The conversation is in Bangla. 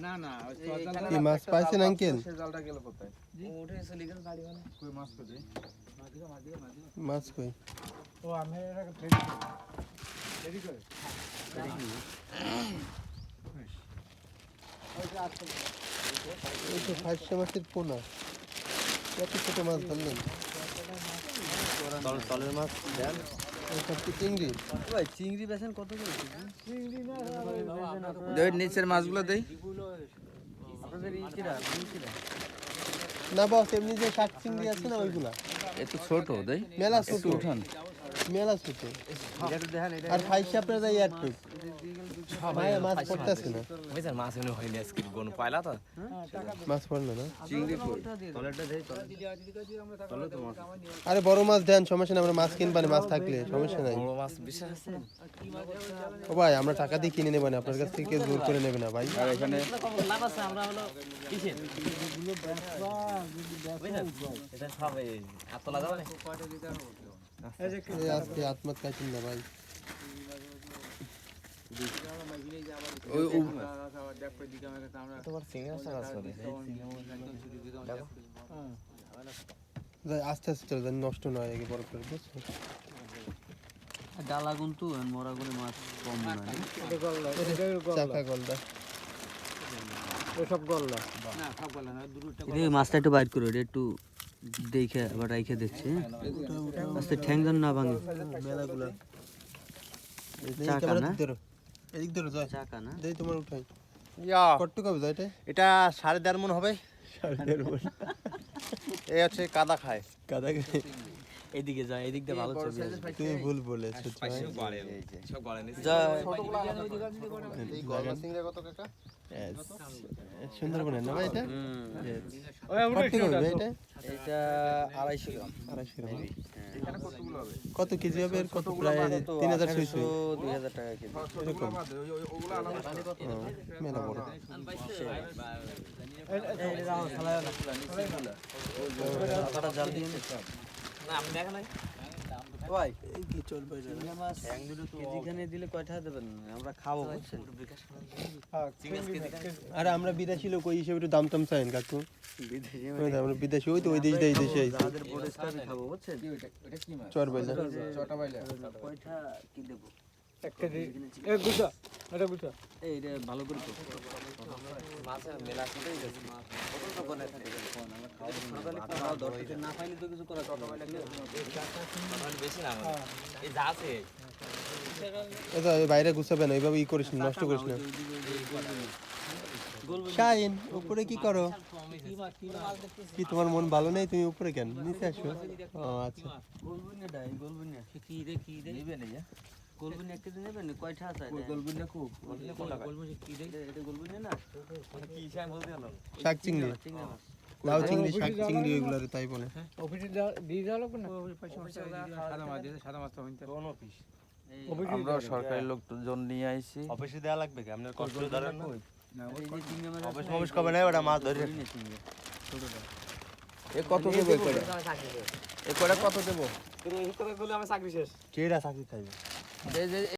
না না কি মাছ পাইছেন আঙ্কেল? জালটা গেল কোথায়? উঠে চলে গেল গাড়ি মানে। কই মাছ কোথায়? মাছ কই? ও আমি এটাকে রেডি করে। এই তো ফাইসা মাছের পোনা। কত ছোট মাছ ধরলেন? তলের মাছ দেন। এটা কি চিংড়ি? ভাই চিংড়ি বেচেন কত করে? চিংড়ি না দেই নিচের মাছগুলো দেই। আপনাদের ইচিরা না বস, এমনি যে শাক চিংড়ি আছে না ওইগুলা। একটু ছোট দেই। মেলা ছোট। একটু উঠান। মেলা ছোট। এটা দেখেন এটা আর ফাইসা আপনারা ইয়ার টুক। ভাই মাছ পড়তেছে না। ওই স্যার মাছ এনে হয়নি আজকে কোন পাইলা তো মাছ পড়লো না। চিংড়ি কই? তলেরটা দেই তলে তো মাছ আরে বড় মাছ দেন, সমস্যা নাই, আমরা মাছ কিনবানি, মাছ থাকলে সমস্যা নাই। বড় মাছ বিশ্বাস আছে ও ভাই আমরা টাকা দিয়ে কিনে নেব না, আপনার কাছ থেকে জোর করে নেবে না ভাই। আর এখানে লাভ আছে আমরা হলো কিসে এটা সব এত লাগাবো না এই আজকে আত্মত কাটিন না ভাই। তোমার সিঙ্গার সারা আছে যাই, আস্তে আস্তে চলে যান, নষ্ট নয় আগে বড় করে বুঝছো। ডালা কিন্তু মরা করে মাছ কম না চাকা গলদা। সব গল্লা না সব গল্লা না দুটো এই মাছটা একটু বাইট করে একটু দেখে আবার রাইখে দেখছি আস্তে ঠ্যাং যেন না ভাঙে মেলাগুলা চাকা না? এদিক ধরো যায় চাকা না দেই তোমার উঠাই। ইয়া কত কবে যায় এটা? এটা 1.5 মণ হবে। 1.5 এই হচ্ছে কাদা খায়। কাদা গায়ে। এদিকে যায় এদিক দিয়ে ভালো ছবি আসবে তুমি ভুল বলেছো ভাই। এই গলদা সিংড়া কত কাকা? সুন্দরবনের না ভাই এটা? কত কবে ভাই এটা? এটা 250 গ্রাম 250 গ্রাম। এখানে কতগুলো হবে? কত কেজি হবে? এর কত প্রায় 3600 2000 টাকা কেজি এরকম। ওগুলো আলাদা ও, মেলা বড়। কটা জাল দিয়ে না আমি দেখা নাই ভাই এই কি চলবে রে? মাছ কেজিখানে দিলে কয় টাকা দেবেন আমরা খাবো বুঝছেন আরে আমরা বিদেশি লোক, ওই হিসেবে একটু দাম টাম চাইন কাকু। ওই তো আমরা বিদেশি, ওই তো ওই দেশ দিয়ে এই দেশে আইছি। আমাদের পরিষ্কারই খাবো বুঝছেন এটা কি মাছ? চর বাইলা। ছটা বাইলা। কয়টা কি দেব 1 কেজি এ গুছা এটা গুছা এই এটা ভালো করে তো মাছ মেলা করেই গেছে মাছ কত তো কোনে থাকে আমরা খাওয়া দরকার না পাইলে তো কিছু করা ছোট বাইলা বেশি না এই যা আছে এটা এই বাইরে গুছাবে না, এইভাবে ই করিস না, নষ্ট করিস না। শাইন উপরে কি করো? কি তোমার মন ভালো নেই? তুমি উপরে কেন? নিচে আসো। ও আচ্ছা। গোলবুনিয়া ডাই গোলবুনিয়া কি রে নেবে না গোলবুনিয়া একটা নেবে না কয়টা আছে গোলগুন্ডা খুব গোলবুনিয়া কি রে এটা গোলবুনিয়া না কি চাই বলতে গেল শাক চিংড়ি, চিংড়ি মাছ লাউ চিংড়ি, শাক চিংড়ি ওইগুলো তাই বলে। অফিসে দিয়ে যাও লোক না সাদা মাছ দিয়ে সাদা মাছ তো হইতে কোন অফিস আমরা সরকারি লোকজন নিয়ে আইছি। অফিসে দেয়া লাগবে কি? আপনার কষ্ট ধরেন না? না এই যে চিংড়ি মাছ অফিস মফিস কবে নেই, ওটা মাছ ধরে চিংড়ি ছোটটা এ কত দেব এ কয়টা? এ কয়টা কত দেব? কেরা চাকরি খাইবে? এই যে